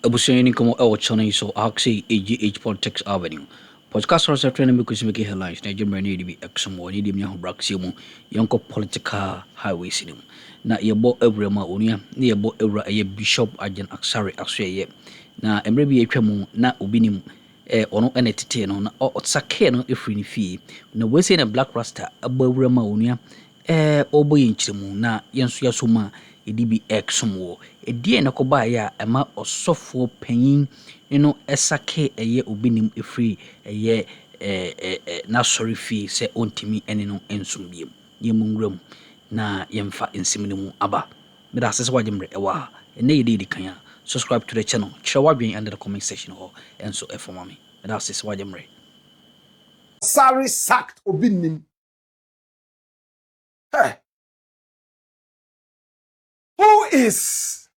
Abuseni como é o channel so axi AGH Politics Avenue. Podcast or certain because make headlines na jemre ni bi exmo ni dim nya ho braxium yonko political highway sinim. Na yebo ewrema onia na yebo ewra eye Bishop Agyin Asare asoye. Na emre bi etwa mu na Obinim ono ene tete no na otsake no efri ni fie. Na we say na Black Rasta abawrema onia oboye nchiremu na yenso yasoma edibi exmo edie na koba ya ema osofo panyin no esake eye Obinim efri eye na sorry fee se ontimi ene no ensumbiem yemungram na yemfa ensimne mu aba meda asese wajemre ewa ene yedi kan subscribe to the channel chirawadwen under the comment section ho enso efoma me meda asese wajemre. Asare sacked Obinim. Hey. Who is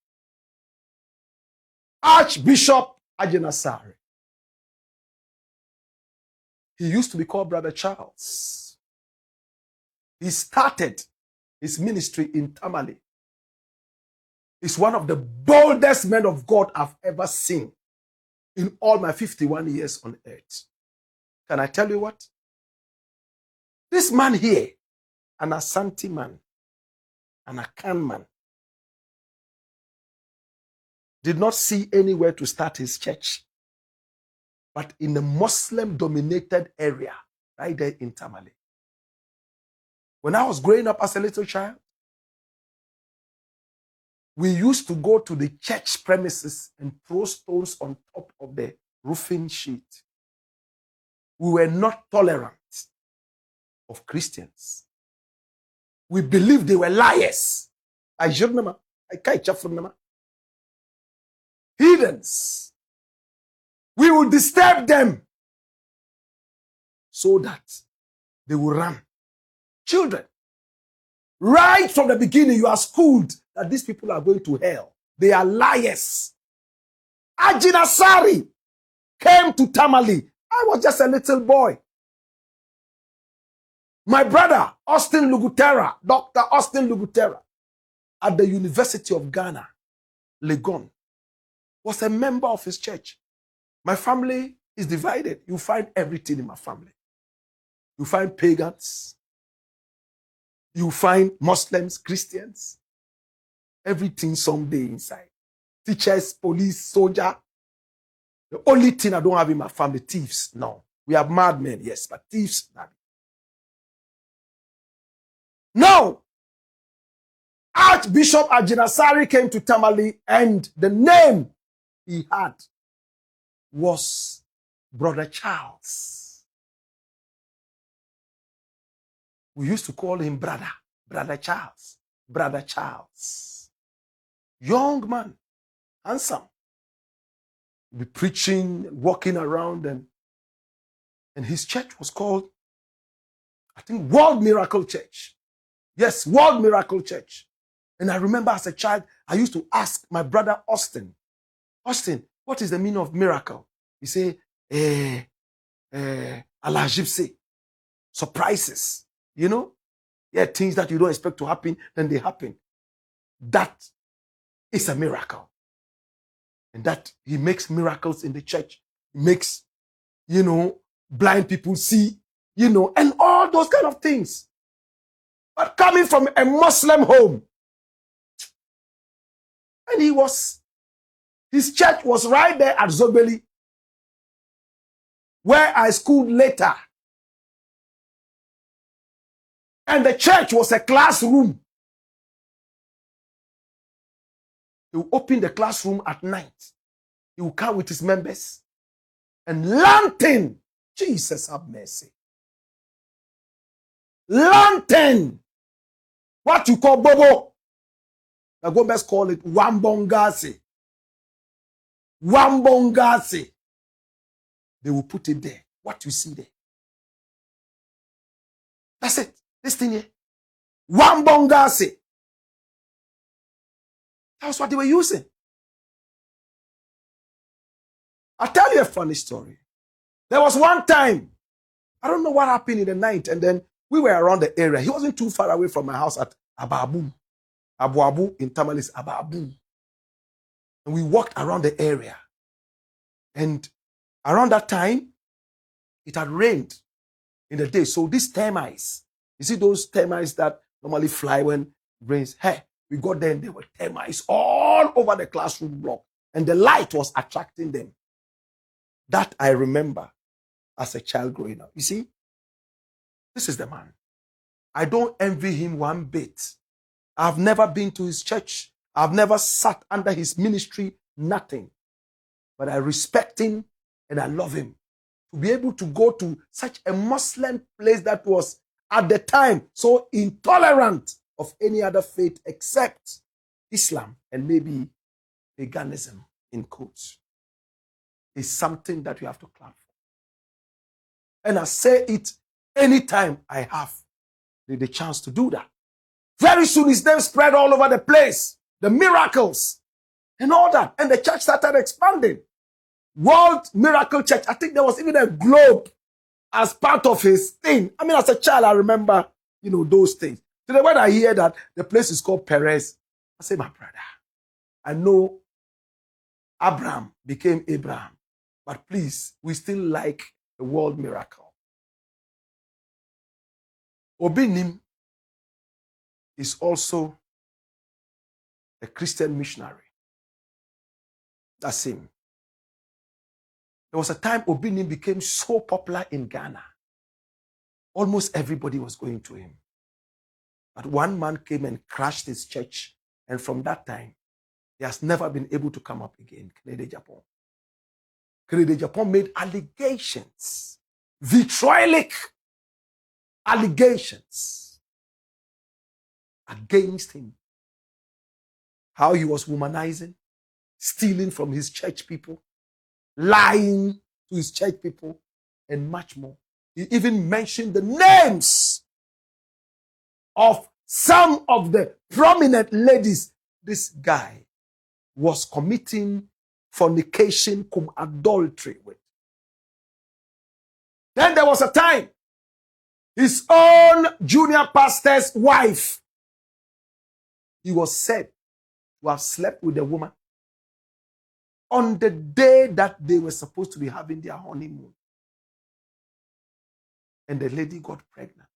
Archbishop Ajinasari? He used to be called Brother Charles. He started his ministry in Tamale. He's one of the boldest men of God I've ever seen in all my 51 years on earth. Can I tell you what? This man here, an Asante man, an Akan man, did not see anywhere to start his church, but in a Muslim-dominated area, right there in Tamale. When I was growing up as a little child, we used to go to the church premises and throw stones on top of the roofing sheet. We were not tolerant of Christians. We believed they were liars. Heathens. We will disturb them so that they will run. Children, right from the beginning, you are schooled that these people are going to hell. They are liars. Ajinasari came to Tamale. I was just a little boy. My brother, Austin Lugutera, Dr. Austin Lugutera, at the University of Ghana, Legon, was a member of his church. My family is divided. You find everything in my family. You find pagans. You find Muslims, Christians. Everything someday inside. Teachers, police, soldier. The only thing I don't have in my family, thieves. No. We have madmen, yes, but thieves, not. Now, Archbishop Ajinasari came to Tamale, and the name he had was Brother Charles. We used to call him Brother Charles, Brother Charles. Young man, handsome. Be preaching, walking around, and his church was called, I think, World Miracle Church. Yes, World Miracle Church. And I remember as a child, I used to ask my brother Austin, what is the meaning of miracle? He say, Allah gypsy, surprises, you know? Yeah, things that you don't expect to happen, then they happen. That is a miracle. And that he makes miracles in the church. He makes, blind people see, and all those kind of things. But coming from a Muslim home, and his church was right there at Zobeli, where I schooled later. And the church was a classroom. He would open the classroom at night. He would come with his members. And lantern, Jesus have mercy. Lantern, what you call bobo. The Gomez call it wambongasi. Wambongasi. They will put it there. What you see there. That's it. This thing here. Wambongasi. That's what they were using. I'll tell you a funny story. There was one time, I don't know what happened in the night, and then we were around the area. He wasn't too far away from my house at Ababu. Abu in Tamale is Ababu. And we walked around the area. And around that time, it had rained in the day. So these termites, you see those termites that normally fly when it rains? Hey, we got there and there were termites all over the classroom block. And the light was attracting them. That I remember as a child growing up. You see, this is the man. I don't envy him one bit. I've never been to his church. I've never sat under his ministry, nothing. But I respect him and I love him. To be able to go to such a Muslim place that was at the time so intolerant of any other faith except Islam and maybe paganism in quotes is something that we have to clap for. And I say it anytime I have the chance to do that. Very soon his name spread all over the place. The miracles and all that. And the church started expanding. World Miracle Church. I think there was even a globe as part of his thing. I mean, as a child, I remember, those things. Today, when I hear that the place is called Perez, I say, my brother, I know Abraham became Abraham, but please, we still like the world miracle. Obinim is also a Christian missionary. That's him. There was a time Obinim became so popular in Ghana. Almost everybody was going to him. But one man came and crashed his church. And from that time, he has never been able to come up again. Canada, Japan. Canada, Japan made allegations. Vitriolic allegations against him. How he was womanizing, stealing from his church people, lying to his church people, and much more. He even mentioned the names of some of the prominent ladies this guy was committing fornication, cum adultery with. Then there was a time his own junior pastor's wife, he was said to have slept with the woman on the day that they were supposed to be having their honeymoon. And the lady got pregnant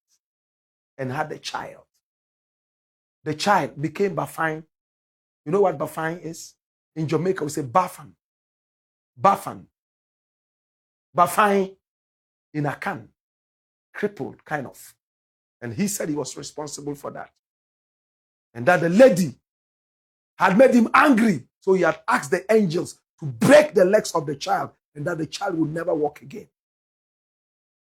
and had a child. The child became Bafine. You know what Bafine is? In Jamaica, we say Bafan. Bafan. Bafine in a can. Crippled, kind of. And he said he was responsible for that. And that the lady had made him angry. So he had asked the angels to break the legs of the child and that the child would never walk again.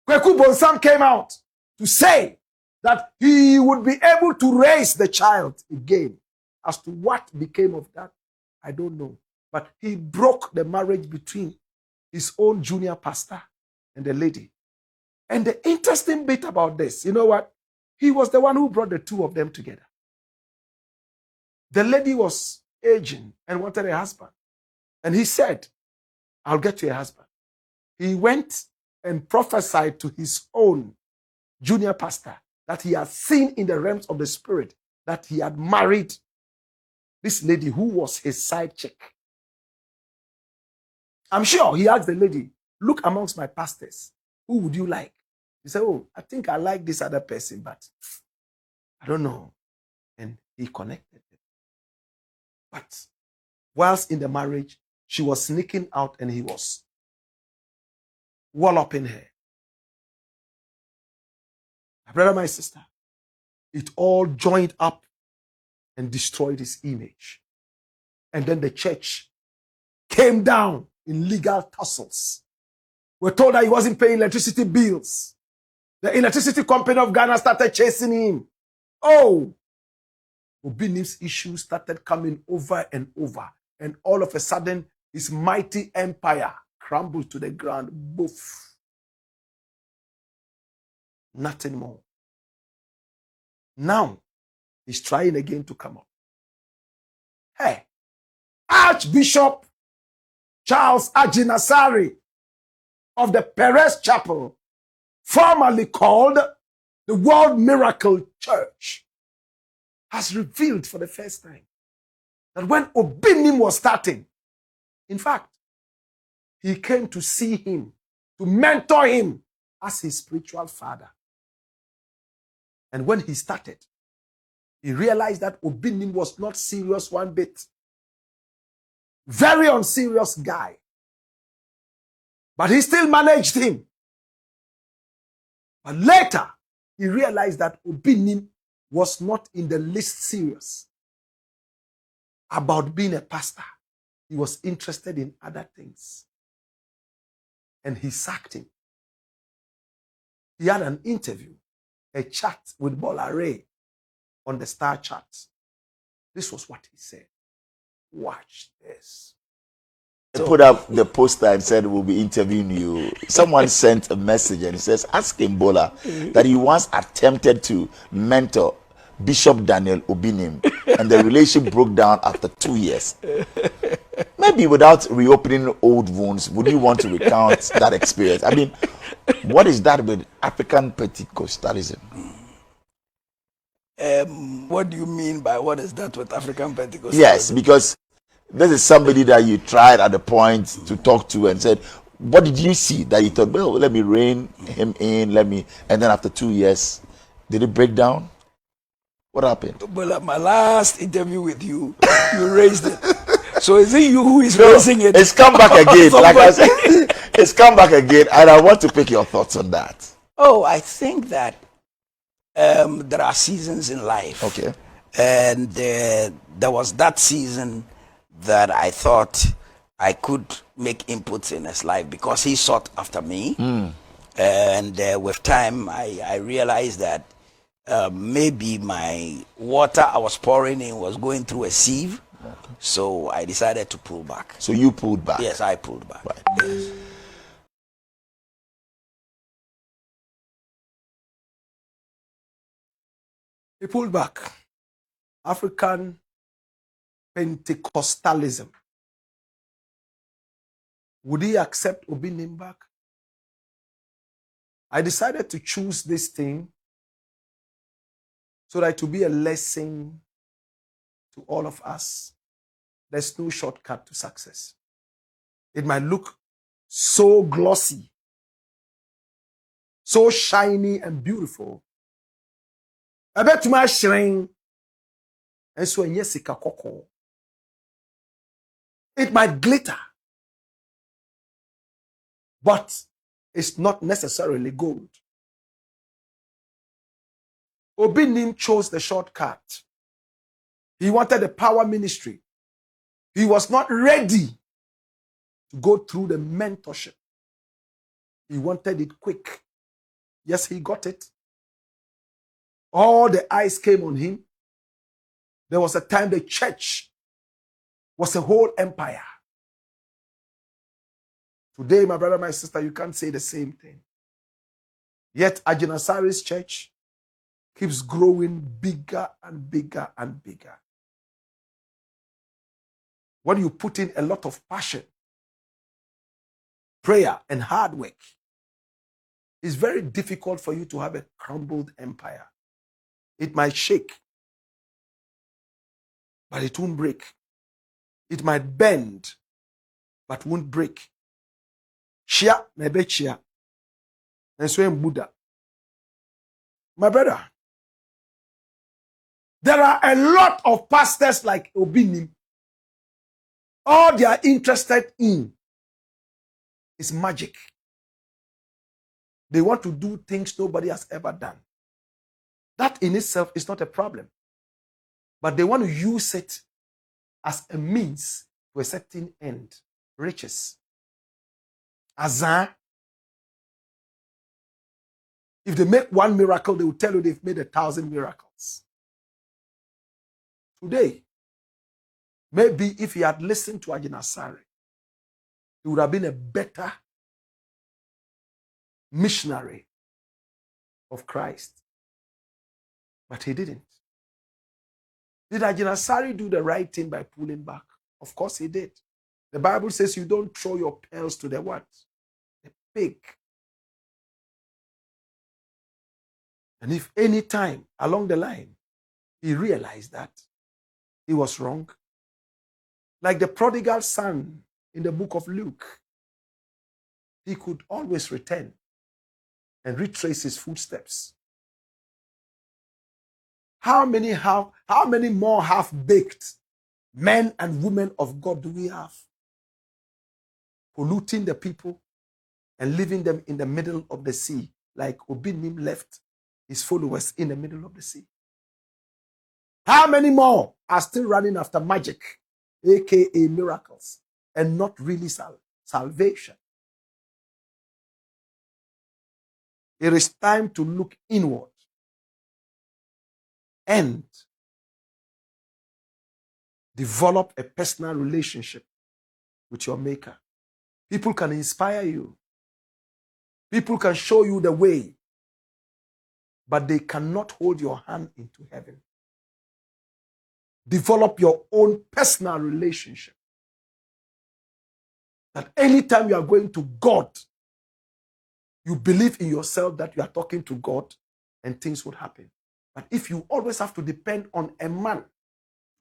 Kweku Bonsam came out to say that he would be able to raise the child again. As to what became of that, I don't know. But he broke the marriage between his own junior pastor and the lady. And the interesting bit about this, you know what? He was the one who brought the two of them together. The lady was aging and wanted a husband. And he said, I'll get you a husband. He went and prophesied to his own junior pastor that he had seen in the realms of the spirit that he had married this lady who was his side chick. I'm sure he asked the lady, look amongst my pastors, who would you like? He said, oh, I think I like this other person, but I don't know. And he connected them. But whilst in the marriage, she was sneaking out and he was walloping her. My brother, my sister, it all joined up and destroyed his image. And then the church came down in legal tussles. We're told that he wasn't paying electricity bills. The electricity company of Ghana started chasing him. Oh, Obinim's issues started coming over and over. And all of a sudden, his mighty empire crumbled to the ground. Boof. Nothing more. Now, he's trying again to come up. Hey, Archbishop Charles Ajinasari of the Perez Chapel, formerly called the World Miracle Church, has revealed for the first time that when Obinim was starting, In fact, he came to see him, to mentor him as his spiritual father. And when he started, he realized that Obinim was not serious one bit. Very unserious guy. But he still managed him. But later, he realized that Obinim was not in the least serious about being a pastor. He was interested in other things. And he sacked him. He had an interview, a chat with Bolare on the Star Chat. This was what he said. Watch this. They put up the poster and said, we'll be interviewing you. Someone sent a message and it says, ask Bola that he once attempted to mentor Bishop Daniel Obinim and the relationship broke down after 2 years. Maybe without reopening old wounds, would you want to recount that experience? I mean, what is that with African Pentecostalism? What do you mean by what is that with African Pentecostalism? Yes, because this is somebody that you tried at a point to talk to and said, what did you see that you thought, well, let me rein him in, and then after 2 years, did it break down? What happened? Well, my last interview with you, you raised it. So is it you who is raising it? It's come back again. Like I said, it's come back again, and I want to pick your thoughts on that. Oh, I think that there are seasons in life. Okay. And there was that season that I thought I could make inputs in his life because he sought after me. And with time, I realized that maybe my water I was pouring in was going through a sieve. Okay. So I decided to pull back. So you pulled back? Yes, I pulled back. Right. Yes. He pulled back. African Pentecostalism. Would he accept Obinim back? I decided to choose this thing so that it will be a lesson to all of us. There's no shortcut to success. It might look so glossy, so shiny and beautiful. I bet to my shrine. And so yesika koko. It might glitter, but it's not necessarily gold. Obinim chose the shortcut. He wanted a power ministry. He was not ready to go through the mentorship. He wanted it quick. Yes, he got it. All the eyes came on him. There was a time the church was a whole empire. Today, my brother, my sister, you can't say the same thing. Yet Ajinasari's church keeps growing bigger and bigger and bigger. When you put in a lot of passion, prayer, and hard work, it's very difficult for you to have a crumbled empire. It might shake, but it won't break. It might bend, but won't break. Chia, nebe chia. And so in Buddha. My brother, there are a lot of pastors like Obinim. All they are interested in is magic. They want to do things nobody has ever done. That in itself is not a problem. But they want to use it as a means to a certain end. Riches. Azan. If they make one miracle, they will tell you they've made 1,000 miracles. Today, maybe if he had listened to Ajinasari, he would have been a better missionary of Christ. But he didn't. Did Ajinasari do the right thing by pulling back? Of course he did. The Bible says you don't throw your pearls to the what? The pig. And if any time along the line he realized that he was wrong, like the prodigal son in the book of Luke, he could always return and retrace his footsteps. How many more half-baked men and women of God do we have? Polluting the people and leaving them in the middle of the sea, like Obinim left his followers in the middle of the sea. How many more are still running after magic, aka miracles, and not really salvation? It is time to look inward and develop a personal relationship with your Maker. People can inspire you. People can show you the way, but they cannot hold your hand into heaven. Develop your own personal relationship. That anytime you are going to God, you believe in yourself that you are talking to God and things would happen. But if you always have to depend on a man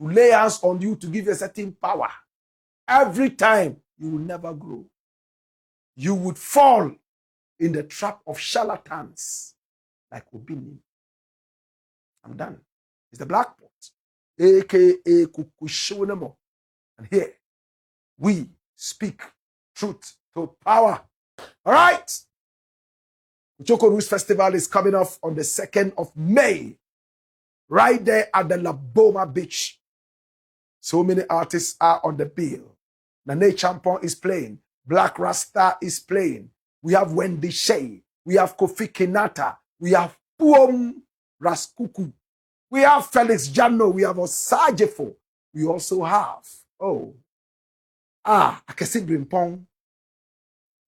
to lay hands on you to give you a certain power, every time you will never grow. You would fall in the trap of charlatans like Obinim. I'm done. It's the black pot, aka Kukushonemo. And here we speak truth to power. All right. Šhǒcǩ Roots Festival is coming off on the 2nd of May, right there at the Laboma Beach. So many artists are on the bill. Nane Champon is playing. Black Rasta is playing. We have Wendy Shea. We have Kofi Kinata. We have Puom Raskuku. We have Felix Jano. We have Osajefo. We also have, Akesi Grimpong.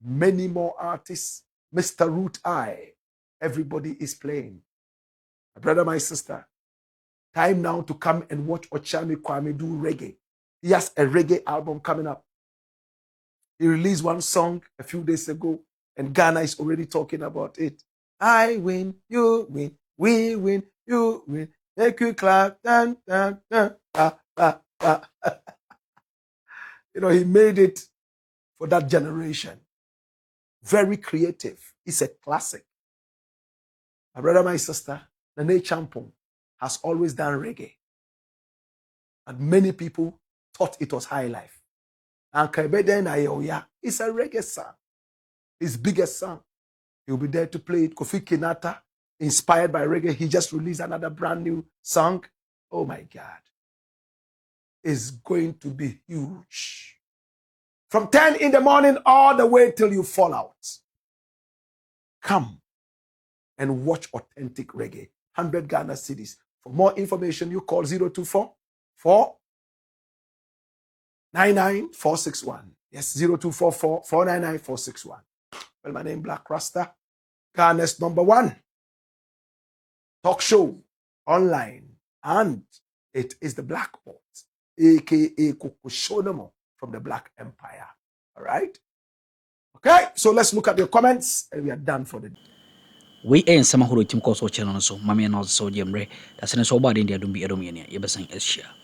Many more artists. Mr. Root Eye. Everybody is playing. My brother, my sister, time now to come and watch Ochami Kwame do reggae. He has a reggae album coming up. He released one song a few days ago, and Ghana is already talking about it. I win, you win, we win, you win. Make you clap, dun, dun, dun, he made it for that generation. Very creative. It's a classic. My brother, my sister, Nane Champon has always done reggae. And many people thought it was high life. And Kaibeden Ayoya is a reggae song. His biggest song. He'll be there to play it. Kofi Kinata, inspired by reggae, he just released another brand new song. Oh my God. It's going to be huge. From 10 in the morning all the way till you fall out. Come and watch authentic reggae. 100 Ghana cedis. For more information, you call 024 499 461. Yes, 0244 499 461. Well, my name is Black Rasta, Ghana's #1 talk show online, and it is the Black Pot, aka Kukushonemo from the Black Empire. All right? Okay, so let's look at your comments, and we are done for the day. We ain't some who team course or channel so, Mammy and also Jemre, that's an so bad in the Dumbi Adominia, Eberson Asia.